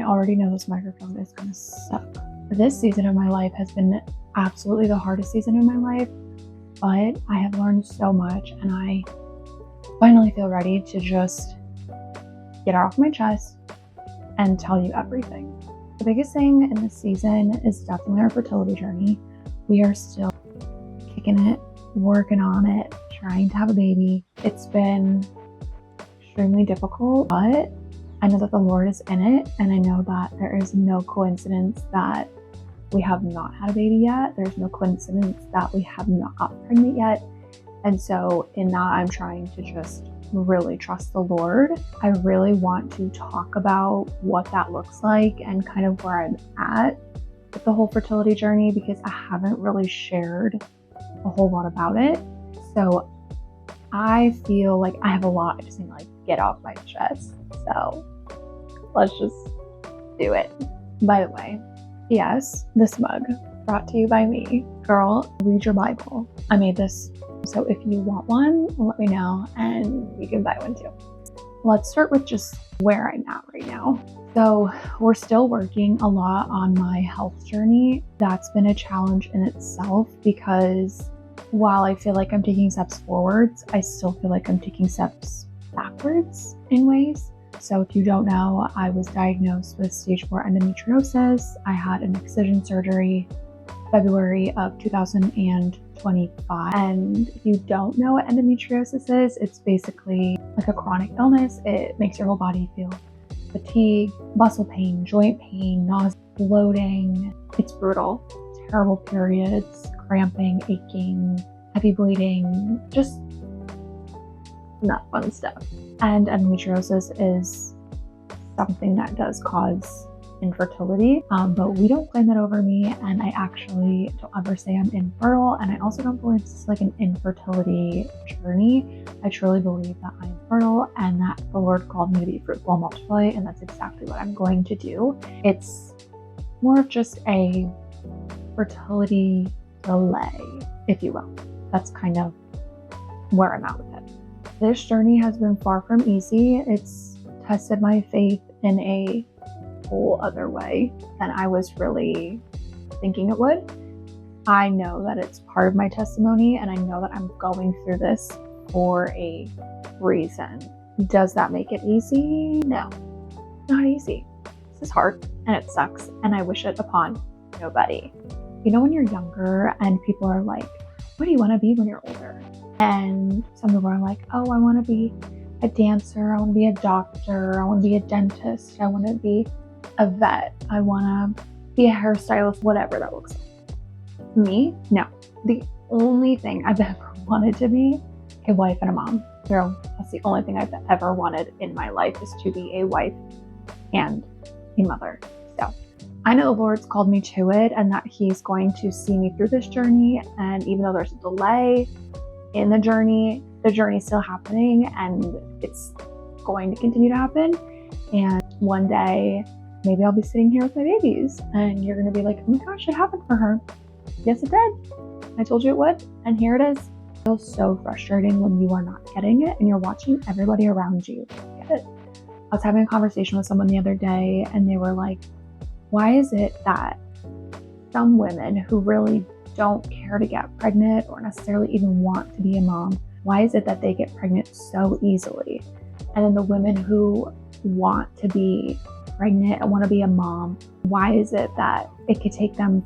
I already know this microphone is gonna suck. This season of my life has been absolutely the hardest season of my life, but I have learned so much and I finally feel ready to just get it off my chest and tell you everything. The biggest thing in this season is definitely our fertility journey. We are still kicking it, working on it, trying to have a baby. It's been extremely difficult, but I know that the Lord is in it, and I know that there is no coincidence that we have not had a baby yet. There's no coincidence that we have not got pregnant yet. And so in that, I'm trying to just really trust the Lord. I really want to talk about what that looks like and kind of where I'm at with the whole fertility journey, because I haven't really shared a whole lot about it. So I feel like I have a lot I just need to get off my chest. So let's just do it. By the way, yes, this mug brought to you by me. Girl, read your Bible. I made this. So if you want one, let me know and you can buy one too. Let's start with just where I'm at right now. So we're still working a lot on my health journey. That's been a challenge in itself because while I feel like I'm taking steps forwards, I still feel like I'm taking steps backwards in ways. So if you don't know, I was diagnosed with stage 4 endometriosis. I had an excision surgery February of 2025. And if you don't know what endometriosis is, it's basically like a chronic illness. It makes your whole body feel fatigue, muscle pain, joint pain, nausea, bloating. It's brutal. Terrible periods, cramping, aching, heavy bleeding, just not fun stuff. And endometriosis is something that does cause infertility, but we don't claim that over me, and I actually don't ever say I'm infertile, and I also don't believe it's like an infertility journey. I truly believe that I'm fertile and that the Lord called me to be fruitful and multiply, and that's exactly what I'm going to do. It's more of just a fertility delay, if you will. That's kind of where I'm at with it. This journey has been far from easy. It's tested my faith in a whole other way than I was really thinking it would. I know that it's part of my testimony, and I know that I'm going through this for a reason. Does that make it easy? No, not easy. This is hard and it sucks, and I wish it upon nobody. You know, when you're younger and people are like, what do you want to be when you're older? And some people are like, oh, I want to be a dancer, I want to be a doctor, I want to be a dentist, I want to be a vet, I want to be a hairstylist, whatever that looks like. Me? No. The only thing I've ever wanted to be a wife and a mom. Girl, that's the only thing I've ever wanted in my life, is to be a wife and a mother. So I know the Lord's called me to it and that He's going to see me through this journey. And even though there's a delay in the journey's still happening, and it's going to continue to happen. And one day, maybe I'll be sitting here with my babies and you're going to be like, oh my gosh, it happened for her. Yes, it did. I told you it would. And here it is. It feels so frustrating when you are not getting it and you're watching everybody around you get it. I was having a conversation with someone the other day and they were like, why is it that some women who really don't care to get pregnant or necessarily even want to be a mom, why is it that they get pregnant so easily? And then the women who want to be pregnant and want to be a mom, why is it that it could take them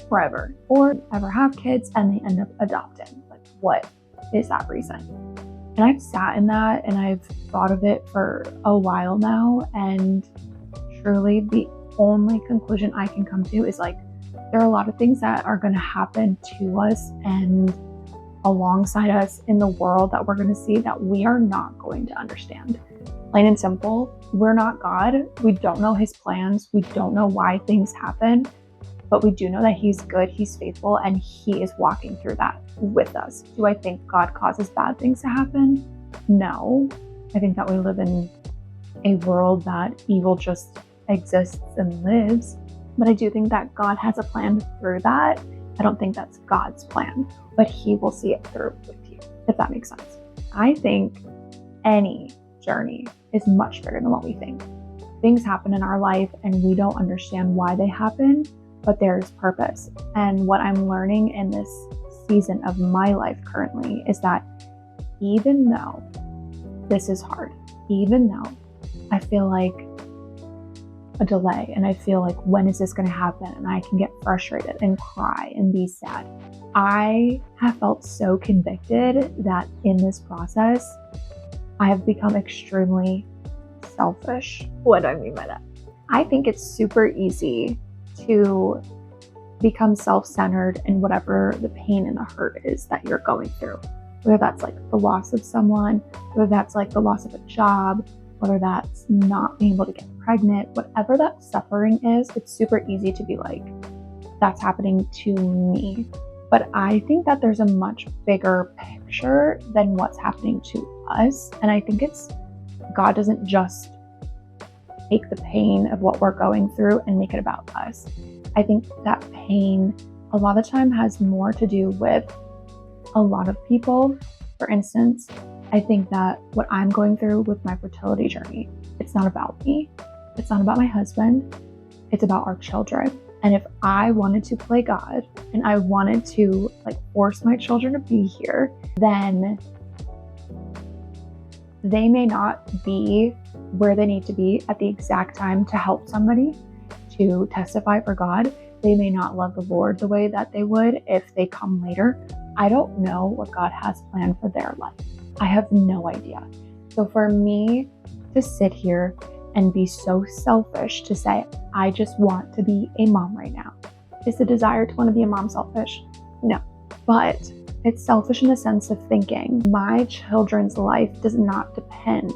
forever or ever have kids and they end up adopting? Like, what is that reason? And I've sat in that and I've thought of it for a while now, and truly the only conclusion I can come to is like, there are a lot of things that are going to happen to us and alongside us in the world that we're going to see that we are not going to understand. Plain and simple, we're not God. We don't know His plans. We don't know why things happen, but we do know that He's good, He's faithful, and He is walking through that with us. Do I think God causes bad things to happen? No. I think that we live in a world that evil just exists and lives, but I do think that God has a plan through that. I don't think that's God's plan, but He will see it through with you, if that makes sense. I think any journey is much bigger than what we think. things happen in our life and we don't understand why they happen, but there's purpose. And what I'm learning in this season of my life currently is that even though this is hard, even though I feel like a delay and I feel like, when is this going to happen? And I can get frustrated and cry and be sad. I have felt so convicted that in this process, I have become extremely selfish. What do I mean by that? I think it's super easy to become self-centered in whatever the pain and the hurt is that you're going through. Whether that's like the loss of someone, whether that's like the loss of a job, whether that's not being able to get pregnant, whatever that suffering is, it's super easy to be like, that's happening to me. But I think that there's a much bigger picture than what's happening to us. And I think it's God doesn't just take the pain of what we're going through and make it about us. I think that pain a lot of the time has more to do with a lot of people. For instance, I think that what I'm going through with my fertility journey, it's not about me. It's not about my husband. It's about our children. And if I wanted to play God and I wanted to like force my children to be here, then they may not be where they need to be at the exact time to help somebody, to testify for God. They may not love the Lord the way that they would if they come later. I don't know what God has planned for their life. I have no idea. So for me to sit here and be so selfish to say, I just want to be a mom right now. Is the desire to want to be a mom selfish? No. But it's selfish in the sense of thinking my children's life does not depend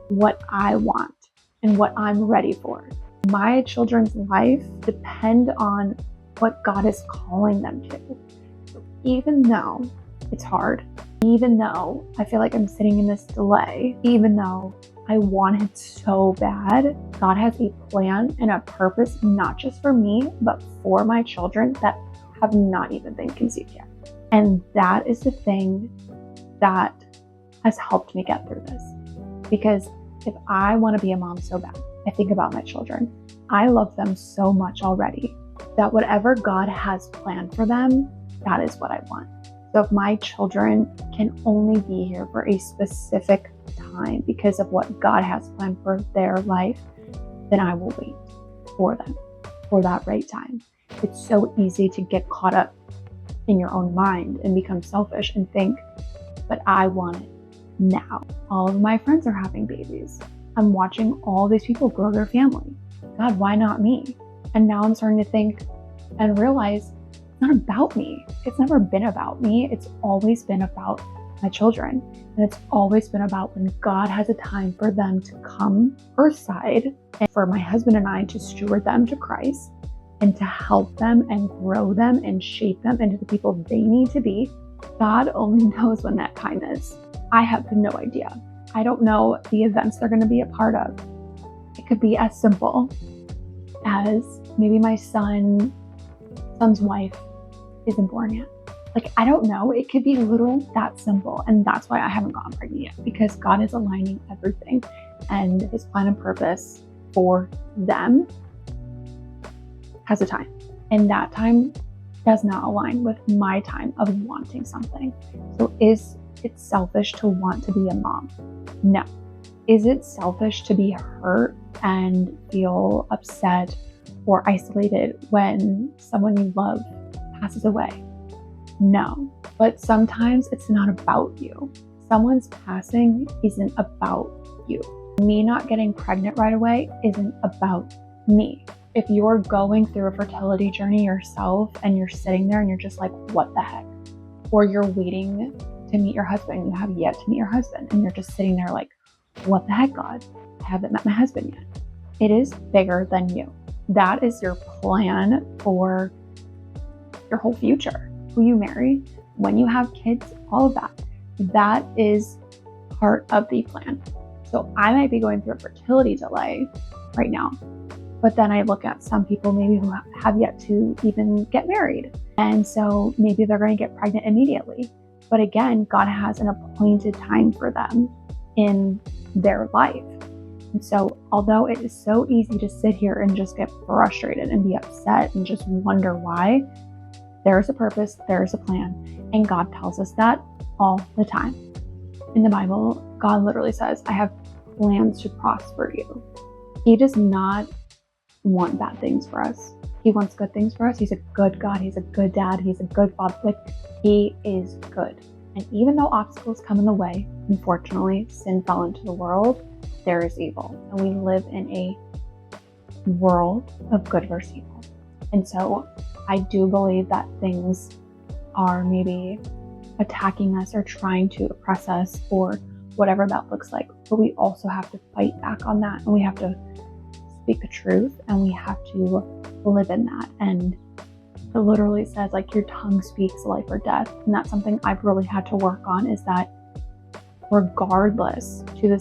what I want and what I'm ready for. My children's life depend on what God is calling them to. So even though it's hard, even though I feel like I'm sitting in this delay, even though I want it so bad, God has a plan and a purpose, not just for me, but for my children that have not even been conceived yet. And that is the thing that has helped me get through this. Because if I want to be a mom so bad, I think about my children. I love them so much already that whatever God has planned for them, that is what I want. So if my children can only be here for a specific time because of what God has planned for their life, then I will wait for them, for that right time. It's so easy to get caught up in your own mind and become selfish and think, but I want it now. All of my friends are having babies. I'm watching all these people grow their family. God, why not me? And now I'm starting to think and realize it's not about me. It's never been about me. It's always been about my children. And it's always been about when God has a time for them to come earthside and for my husband and I to steward them to Christ and to help them and grow them and shape them into the people they need to be. God only knows when that time is. I have no idea. I don't know the events they're going to be a part of. It could be as simple as maybe my son's wife isn't born yet. Like, I don't know. It could be literal that simple. And that's why I haven't gotten pregnant yet, because God is aligning everything and his plan and purpose for them has a time. And that time does not align with my time of wanting something. So is it selfish to want to be a mom? No. Is it selfish to be hurt and feel upset or isolated when someone you love passes away? No. But sometimes it's not about you. Someone's passing isn't about you. Me not getting pregnant right away isn't about me. If you're going through a fertility journey yourself and you're sitting there and you're just like, what the heck? Or you're waiting to meet your husband, you have yet to meet your husband, and you're just sitting there like, what the heck, God? I haven't met my husband yet. It is bigger than you. That is your plan for your whole future. Who you marry, when you have kids, all of that. That is part of the plan. So I might be going through a fertility delay right now, but then I look at some people maybe who have yet to even get married. And so maybe they're going to get pregnant immediately. But again, God has an appointed time for them in their life. And so, although it is so easy to sit here and just get frustrated and be upset and just wonder why, there is a purpose, there is a plan, and God tells us that all the time. In the Bible, God literally says, I have plans to prosper you. He does not want bad things for us. He wants good things for us. He's a good God. He's a good dad. He's a good father. Like, he is good. And even though obstacles come in the way, unfortunately, sin fell into the world, there is evil. And we live in a world of good versus evil. And so I do believe that things are maybe attacking us or trying to oppress us or whatever that looks like. But we also have to fight back on that. And we have to speak the truth and we have to live in that. And it literally says, like, your tongue speaks life or death. And that's something I've really had to work on, is that regardless to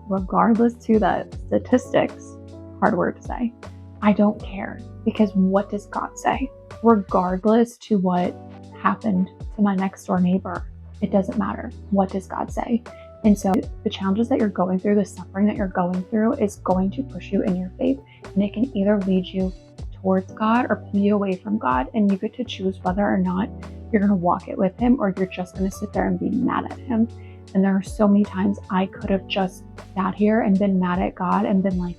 the statistics, hard word to say, I don't care, because what does God say? Regardless to what happened to my next door neighbor, it doesn't matter. What does God say? And so the challenges that you're going through, the suffering that you're going through, is going to push you in your faith, and it can either lead you towards God or pull you away from God, and you get to choose whether or not you're going to walk it with him or you're just going to sit there and be mad at him. And there are so many times I could have just sat here and been mad at God and been like,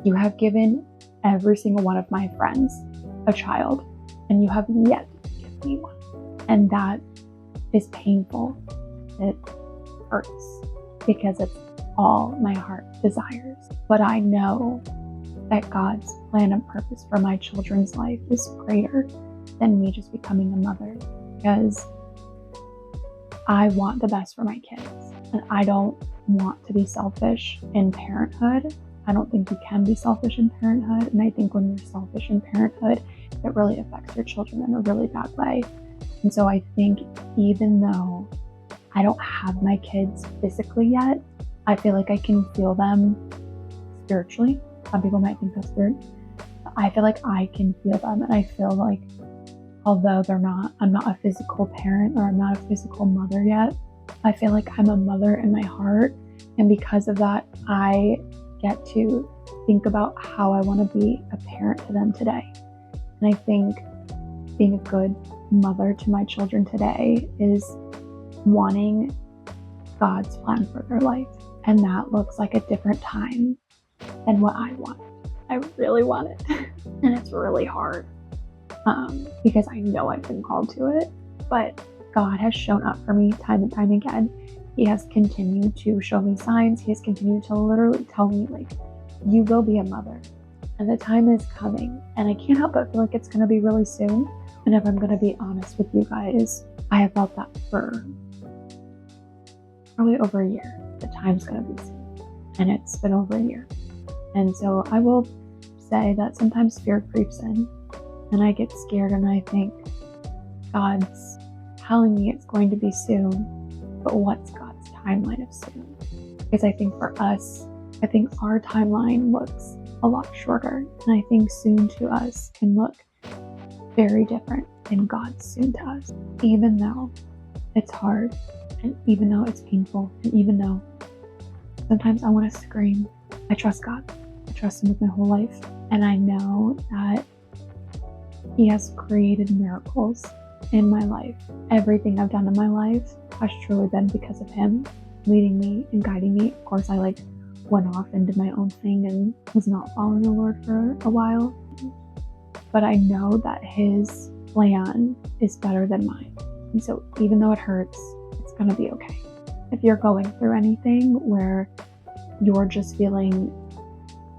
you have given every single one of my friends a child and you have yet to give me one. And that is painful. It hurts because it's all my heart desires. But I know that God's plan and purpose for my children's life is greater than me just becoming a mother, because I want the best for my kids, and I don't want to be selfish in parenthood. I don't think you can be selfish in parenthood, and I think when you're selfish in parenthood, it really affects your children in a really bad way. And so I think even though I don't have my kids physically yet, I feel like I can feel them spiritually. Some people might think that's weird. I feel like I can feel them, and I feel like although I'm not a physical parent, or I'm not a physical mother yet, I feel like I'm a mother in my heart. And because of that, I get to think about how I want to be a parent to them today. And I think being a good mother to my children today is wanting God's plan for their life. And that looks like a different time than what I want. I really want it. And it's really hard because I know I've been called to it. But God has shown up for me time and time again. He has continued to show me signs. He has continued to literally tell me, like, you will be a mother. And the time is coming. And I can't help but feel like it's going to be really soon. And if I'm going to be honest with you guys, I have felt that for probably over a year. The time's going to be soon. And it's been over a year. And so I will say that sometimes fear creeps in. And I get scared and I think, God's telling me it's going to be soon. But what's God's timeline of soon? Because I think for us, I think our timeline looks a lot shorter. And I think soon to us can look very different than God's soon to us. Even though it's hard, and even though it's painful, and even though sometimes I want to scream, I trust God. I trust him with my whole life. And I know that he has created miracles in my life. Everything I've done in my life has truly been because of him leading me and guiding me. Of course, I went off and did my own thing and was not following the Lord for a while. But I know that his plan is better than mine. And so even though it hurts, it's going to be okay. If you're going through anything where you're just feeling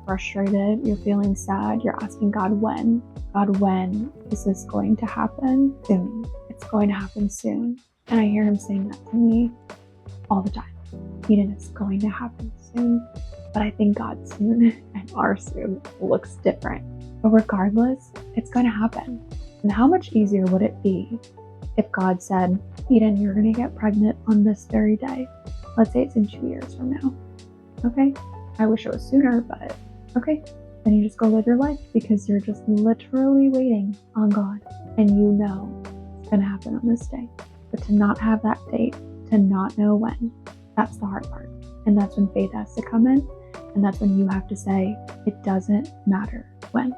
frustrated, you're feeling sad, you're asking God, when is this going to happen? Soon. It's going to happen soon. And I hear him saying that to me all the time. Eden, it's going to happen soon. But I think God's soon and our soon looks different. But regardless, it's going to happen. And how much easier would it be if God said, Eden, you're going to get pregnant on this very day. Let's say it's in 2 years from now. Okay? I wish it was sooner, but okay. Then you just go live your life because you're just literally waiting on God. And you know it's going to happen on this day. But to not have that date, to not know when, that's the hard part. And that's when faith has to come in. And that's when you have to say, it doesn't matter when.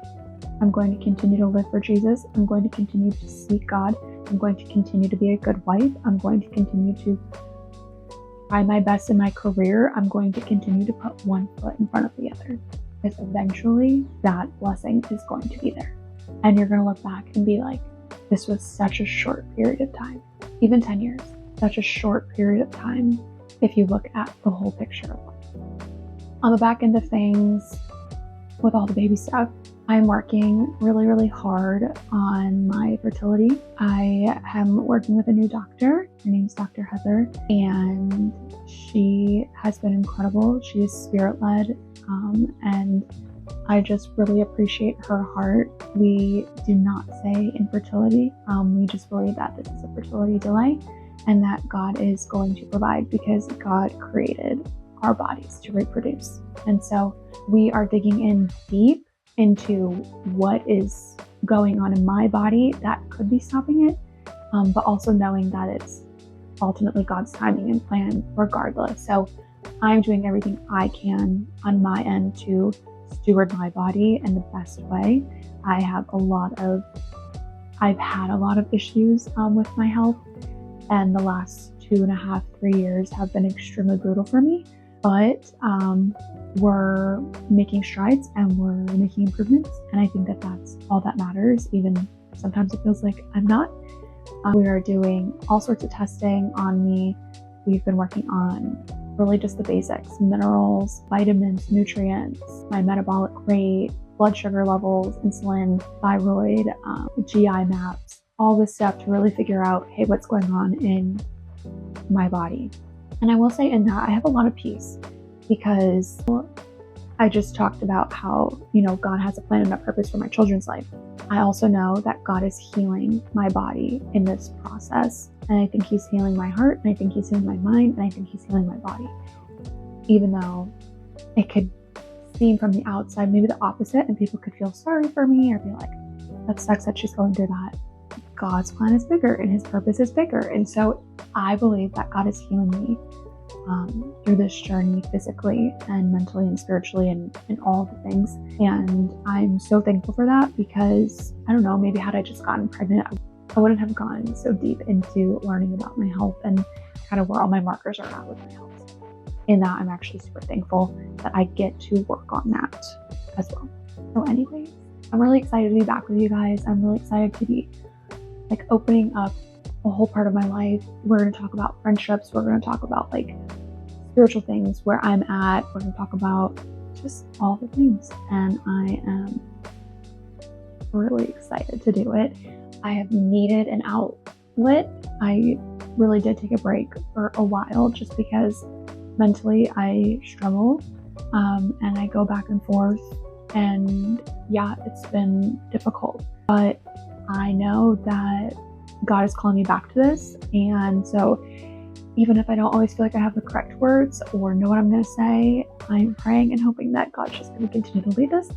I'm going to continue to live for Jesus. I'm going to continue to seek God. I'm going to continue to be a good wife. I'm going to continue to try my best in my career. I'm going to continue to put one foot in front of the other, because eventually that blessing is going to be there. And you're going to look back and be like, this was such a short period of time, even 10 years, such a short period of time if you look at the whole picture of life. On the back end of things, with all the baby stuff, I'm working really, really hard on my fertility. I am working with a new doctor. Her name's Dr. Heather, and she has been incredible. She is spirit-led, and I just really appreciate her heart. We do not say infertility. We just believe that this is a fertility delay and that God is going to provide, because God created our bodies to reproduce. And so we are digging in deep into what is going on in my body that could be stopping it, but also knowing that it's ultimately God's timing and plan regardless. So I'm doing everything I can on my end to steward my body in the best way. I've had a lot of issues with my health, and the last 2.5, 3 years have been extremely brutal for me, but we're making strides and we're making improvements, and I think that that's all that matters, even sometimes it feels like I'm not. We are doing all sorts of testing on me. We've been working on really just the basics: minerals, vitamins, nutrients, my metabolic rate, blood sugar levels, insulin, thyroid, GI maps, all this stuff to really figure out, hey, what's going on in my body. And I will say in that I have a lot of peace, because I just talked about how, God has a plan and a purpose for my children's life. I also know that God is healing my body in this process. And I think He's healing my heart, and I think He's healing my mind, and I think He's healing my body. Even though it could seem from the outside maybe the opposite, and people could feel sorry for me or be like, that sucks that she's going through that. God's plan is bigger and His purpose is bigger. And so I believe that God is healing me through this journey physically and mentally and spiritually and all the things. And I'm so thankful for that, because I don't know, maybe had I just gotten pregnant, I wouldn't have gone so deep into learning about my health and kind of where all my markers are at with my health. In that, I'm actually super thankful that I get to work on that as well. So anyways, I'm really excited to be back with you guys. I'm really excited to be opening up a whole part of my life. We're going to talk about friendships. We're going to talk about spiritual things, where I'm at. We're going to talk about just all the things. And I am really excited to do it. I have needed an outlet. I really did take a break for a while, just because mentally I struggle, and I go back and forth, and yeah, it's been difficult, but I know that God is calling me back to this. And so even if I don't always feel like I have the correct words or know what I'm going to say, I'm praying and hoping that God's just going to continue to lead us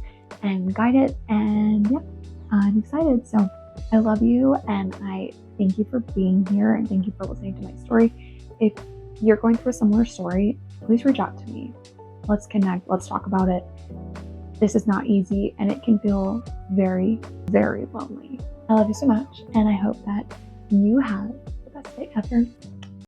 and guide it. And yeah, I'm excited. So I love you, and I thank you for being here, and thank you for listening to my story. If you're going through a similar story, please reach out to me. Let's connect. Let's talk about it. This is not easy, and it can feel very, very lonely. I love you so much, and I hope that you have the best day ever.